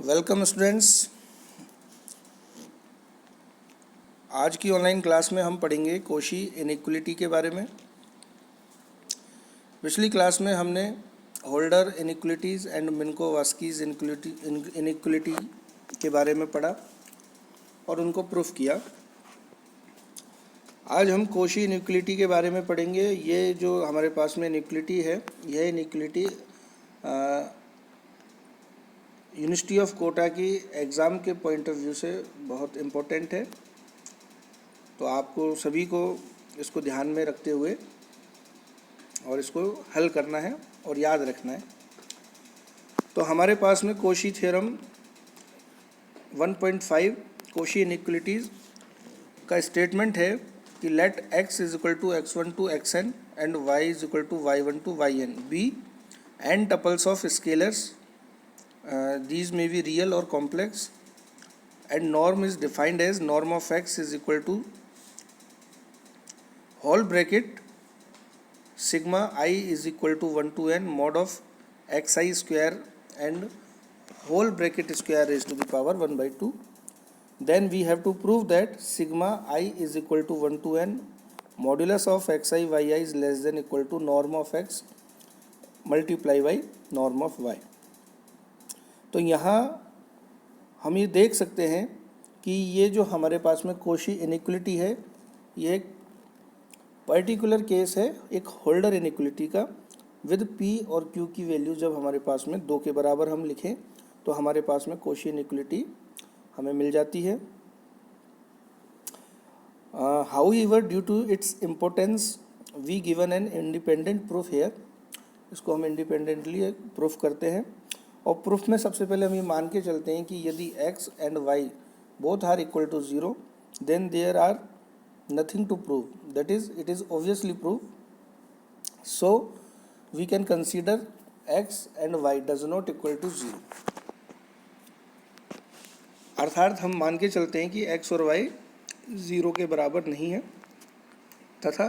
Welcome students. आज की online class में हम पढ़ेंगे कोशी इनइक्वलिटी के बारे में। पिछली क्लास में हमने होल्डर इनइक्वलिटीज़ एंड मिन्कोवास्कीज इनइक्वलिटी के बारे में पढ़ा और उनको प्रूफ किया। आज हम कोशी इनइक्वलिटी के बारे में पढ़ेंगे। ये जो हमारे पास में इनइक्वलिटी है, यह इनइक्वलिटी यूनिवर्सिटी ऑफ कोटा की एग्ज़ाम के पॉइंट ऑफ व्यू से बहुत इम्पोर्टेंट है, तो आपको सभी को इसको ध्यान में रखते हुए और इसको हल करना है और याद रखना है। तो हमारे पास में कोशी थ्योरम 1.5 कोशी इनइक्वलिटीज़ का स्टेटमेंट है कि let x is equal to x1 to xn and y is equal to y1 to yn be n tuples of scalars, these may be real or complex, and norm is defined as norm of x is equal to whole bracket sigma I is equal to 1 to n mod of xi square and whole bracket square raised to the power 1 by 2. Then we have to prove that sigma I is equal to 1 to n modulus of xi yi is less than equal to norm of x multiply by norm of y. तो यहाँ हम ये देख सकते हैं कि ये जो हमारे पास में कोशी इनइक्वलिटी है, ये एक पर्टिकुलर केस है एक होल्डर इनइक्वलिटी का विद p और q की वैल्यू जब हमारे पास में 2 के बराबर हम लिखें तो हमारे पास में कोशी इनइक्वलिटी हमें मिल जाती है। However due to its importance we given an independent proof here. इसको हम इंडिपेंडेंटली प्रूफ करते हैं और प्रूफ में सबसे पहले हम ये मान के चलते हैं कि यदि x and y both are equal to 0 then there are nothing to prove, that is it is obviously prove. So we can consider x and y does not equal to 0। अर्थात हम मान के चलते हैं कि x और y 0 के बराबर नहीं है, तथा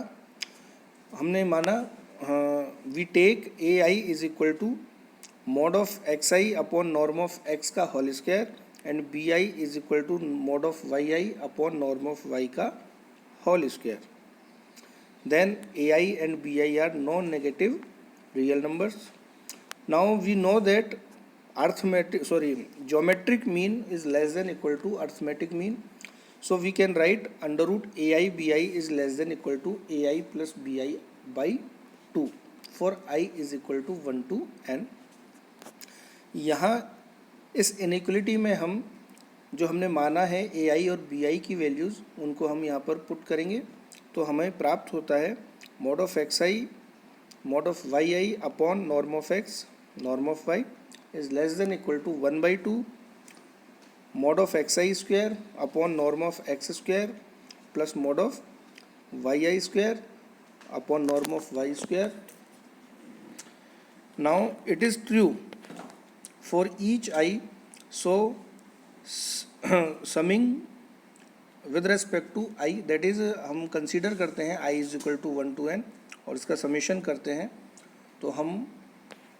हमने माना we take ai is equal to mod of xi upon norm of x का whole square and bi is equal to mod of yi upon norm of y का whole square. Then ai and bi are non negative real numbers. Now we know that geometric mean is less than equal to arithmetic mean, so we can write under root ai bi is less than equal to ai plus bi by 2 for i is equal to 1 to n। यहाँ इस inequality में हम जो हमने माना है ai और bi की वैल्यूज़ उनको हम यहाँ पर पुट करेंगे तो हमें प्राप्त होता है mod of xi mod of yi upon norm of x norm of y is less than equal to 1 by 2 mod of xi square upon norm of x square plus mod of yi square upon norm of y square. Now it is true for each I, so summing with respect to I, that is हम consider करते हैं I is equal to 1 to n और इसका summation करते हैं तो हम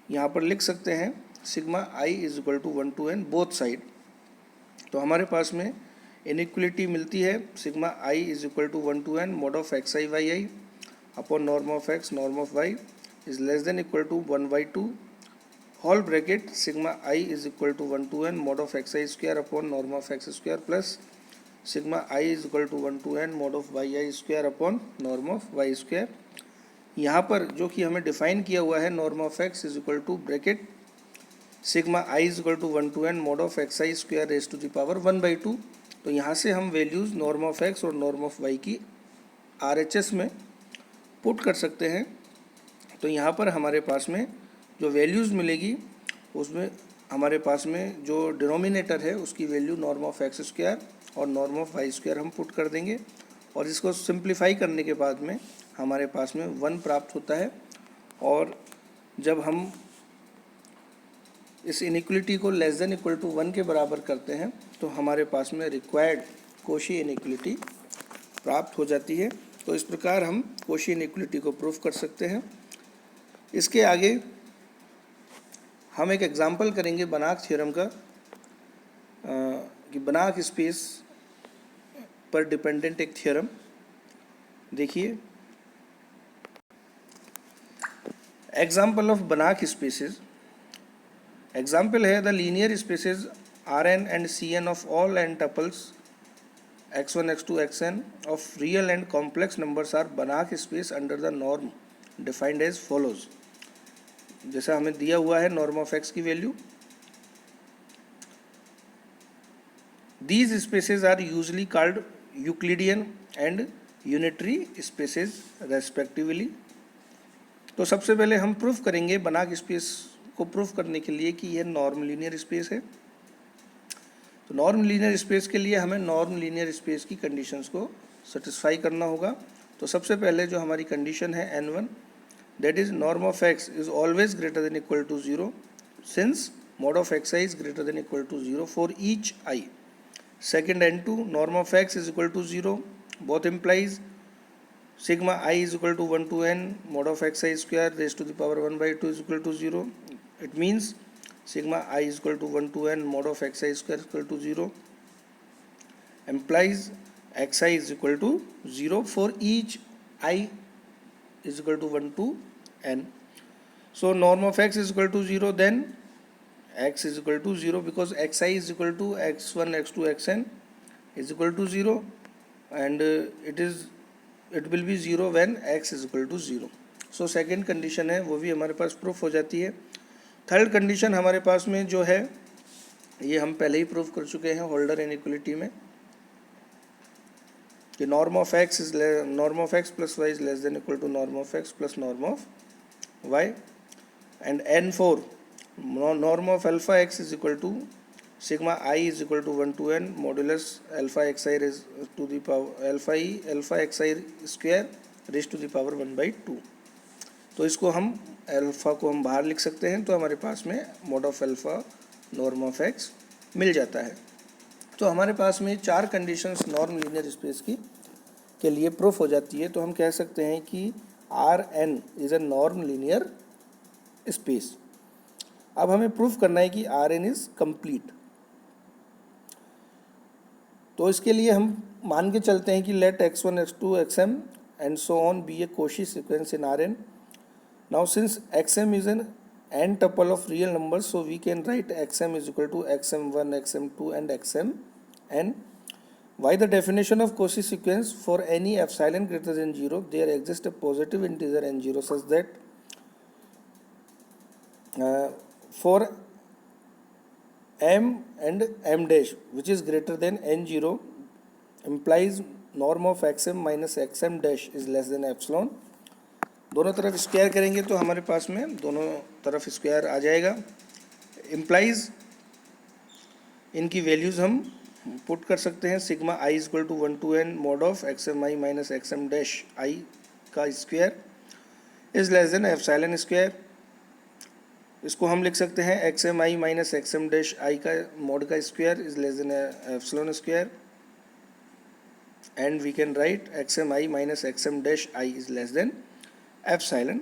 यहाँ पर लिख सकते हैं sigma I is equal to 1 to n both side. तो हमारे पास में इनइक्वलिटी मिलती है sigma I is equal to 1 to n mod of xi yi upon norm of x norm of y is less than equal to 1 by 2 whole bracket sigma i is equal to 1 to n mod of xi square upon norm of x square plus sigma i is equal to 1 to n mod of yi square upon norm of y square. यहाँ पर जो कि हमें define किया हुआ है norm of x is equal to bracket sigma i is equal to 1 to n mod of xi square raise to the power 1 by 2। तो यहाँ से हम वैल्यूज़ नॉर्म ऑफ x और नॉर्म ऑफ y की RHS में put कर सकते हैं। तो यहाँ पर हमारे पास में जो वैल्यूज़ मिलेगी उसमें हमारे पास में जो डिनोमिनेटर है उसकी value norm of x square और नॉर्म ऑफ y स्क्वायर हम पुट कर देंगे और इसको सिंप्लीफाई करने के बाद में हमारे पास में 1 प्राप्त होता है। और जब हम इस इनइक्वलिटी को लेस देन इक्वल टू 1 के बराबर करते हैं तो हमारे पास में रिक्वायर्ड कोशी इनइक्वलिटी प्राप्त हो जाती है। तो इस प्रकार हम कोशी इनइक्वलिटी को प्रूफ कर सकते हैं। इसके आगे हम एक एग्जाम्पल करेंगे बनाक थ्योरम का कि बनाक स्पेस पर डिपेंडेंट एक थ्योरम देखिए। एग्जाम्पल ऑफ बनाक स्पेसेस, एग्जाम्पल है the linear spaces Rn and Cn of all n tuples x1 x2 xn of real and complex numbers are Banach space under the norm defined as follows। जैसा हमें दिया हुआ है norm of x की value, these spaces are usually called Euclidean and unitary spaces respectively। तो सबसे पहले हम प्रूफ करेंगे बनाक स्पेस को प्रूफ करने के लिए कि यह नॉर्म लीनियर स्पेस है। तो नॉर्म लीनियर स्पेस के लिए हमें नॉर्म लीनियर स्पेस की कंडीशंस को सेटिस्फाई करना होगा। तो सबसे पहले जो हमारी कंडीशन है n1, that is norm of x is always greater than equal to 0 since mod of xi is greater than equal to 0 for each I। Second n2, norm of x is equal to 0, both implies sigma I is equal to 1 to n mod of xi square raised to the power 1 by 2 is equal to 0। It means sigma I is equal to 1 to n mod of xi square is equal to 0 implies xi is equal to 0 for each I is equal to 1 to n। So norm of x is equal to 0, then x is equal to 0 because xi is equal to x1 x2 xn is equal to 0 and it will be 0 when x is equal to 0। So second condition है वो भी हमारे पास proof हो जाती है। Third condition हमारे पास में जो है ये हम पहले ही प्रूफ कर चुके हैं होल्डर इनइक्वालिटी में कि norm of x plus y is less than equal to norm of x plus norm of y and n4 norm of alpha x is equal to sigma I is equal to 1 to n modulus alpha xi raised to the power alpha xi square raised to the power 1 by 2। तो इसको हम alpha को हम बाहर लिख सकते हैं, तो हमारे पास में mod of alpha norm of x मिल जाता है। तो हमारे पास में चार कंडीशंस नॉर्म लीनियर स्पेस की के लिए प्रूफ हो जाती है। तो हम कह सकते हैं कि R n is a norm linear space. अब हमें प्रूफ करना है कि आर एन इज़ कंप्लीट। तो इसके लिए हम मान के चलते हैं कि late x1 x2 xm and so on be a Cauchy sequence in Rn। Now since xm is an n tuple of real numbers, so we can write xm is equal to xm1 xm2 and xmn। By the definition of Cauchy sequence, for any epsilon greater than 0 there exists a positive integer n0 such that for m and m dash which is greater than n0 implies norm of xm minus xm dash is less than epsilon। दोनों तरफ square करेंगे तो हमारे पास में दोनों तरफ square आ जाएगा। इम्प्लाइज इनकी वैल्यूज़ हम पुट कर सकते हैं। Sigma i is equal to 1 to n mod of x m i minus x m dash i का square is less than epsilon square. इसको हम लिख सकते हैं x m i minus x m dash i का मॉड का square is less than epsilon square and we can write x m i minus x m dash i is less than epsilon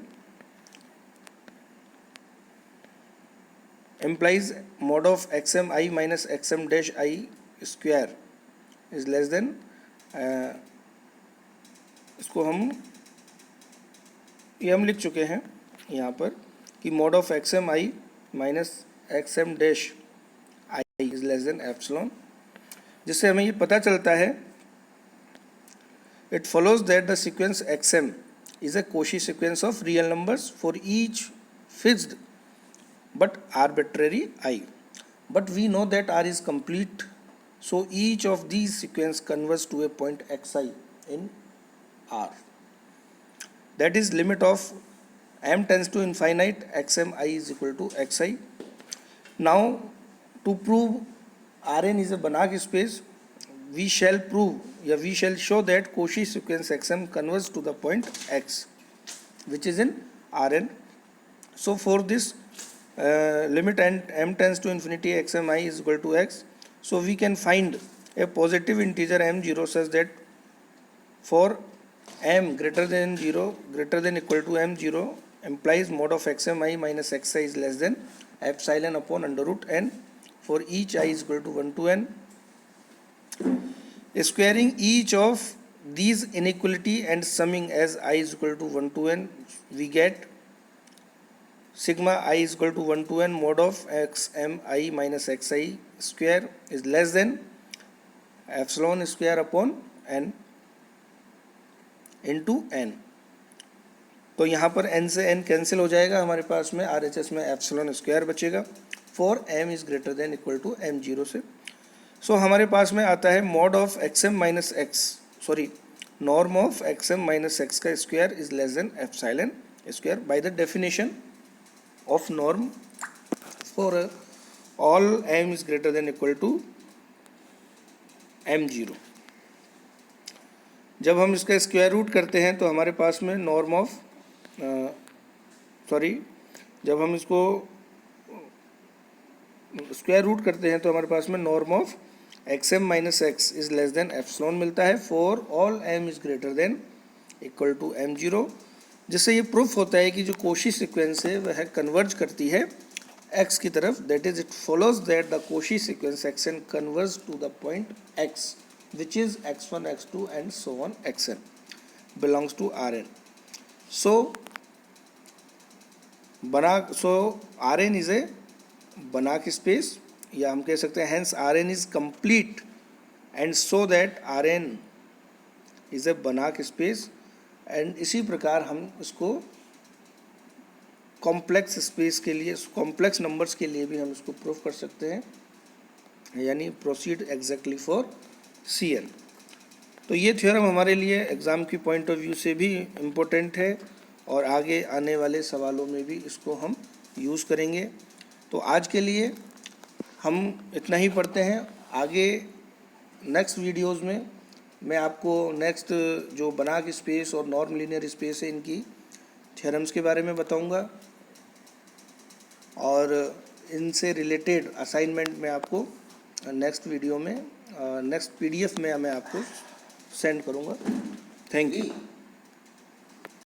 implies mod of xm I minus xm dash I square is less than इसको हम लिख चुके हैं यहाँ पर कि mod of xm I minus xm dash I is less than epsilon, जिससे हमें ये पता चलता है it follows that the sequence xm is a Cauchy sequence of real numbers for each fixed but arbitrary I। But we know that R is complete, so each of these sequence converges to a point xi in R, that is limit of m tends to infinite xm I is equal to xi। Now to prove Rn is a Banach space, we shall show that Cauchy sequence xm converges to the point x which is in Rn। So for this limit m tends to infinity xm I is equal to x, so we can find a positive integer m0 such that for m greater than equal to m0 implies mod of xm I minus xi is less than epsilon upon under root n for each I is equal to 1 to n. Squaring each of these inequality and summing as I is equal to 1 to n, we get sigma I is equal to 1 to n mod of xmi minus xi square is less than epsilon square upon n into n. तो यहाँ पर n से n cancel हो जाएगा, हमारे पास में RHS में एप्सिलॉन स्क्वायर बचेगा for m is greater than equal to m0 से. सो हमारे पास में आता है mod of xm minus x, sorry norm of xm minus x का square is less than epsilon square by the definition of norm for all m is greater than equal to m0. जब हम इसका square root करते हैं तो हमारे पास में नॉर्म ऑफ जब हम इसको स्क्वायर रूट करते हैं तो हमारे पास में norm of xm minus x is less than epsilon मिलता है for all m is greater than equal to m0, जिससे ये प्रूफ होता है कि जो कोशी सीक्वेंस है वह कन्वर्ज करती है x की तरफ. That is it follows that the Cauchy sequence xn converge to the point x which is x1 x2 and so on xn belongs to Rn. So Rn is a Banach space, या हम कह सकते हैं hence Rn is complete and so that Rn is a Banach space. and इसी प्रकार हम इसको complex space के लिए, कॉम्प्लेक्स नंबर्स के लिए भी हम इसको प्रूफ कर सकते हैं, यानी प्रोसीड एग्जैक्टली फॉर Cn. तो ये थ्योरम हमारे लिए एग्ज़ाम की पॉइंट ऑफ व्यू से भी इम्पोर्टेंट है और आगे आने वाले सवालों में भी इसको हम यूज़ करेंगे. तो आज के लिए हम इतना ही पढ़ते हैं. आगे नेक्स्ट वीडियोस में मैं आपको नेक्स्ट जो बनाक स्पेस और नॉर्म लीनियर स्पेस है इनकी थ्योरम्स के बारे में बताऊंगा और इनसे रिलेटेड असाइनमेंट मैं आपको नेक्स्ट वीडियो में नेक्स्ट PDF में मैं आपको सेंड करूंगा. Thank you.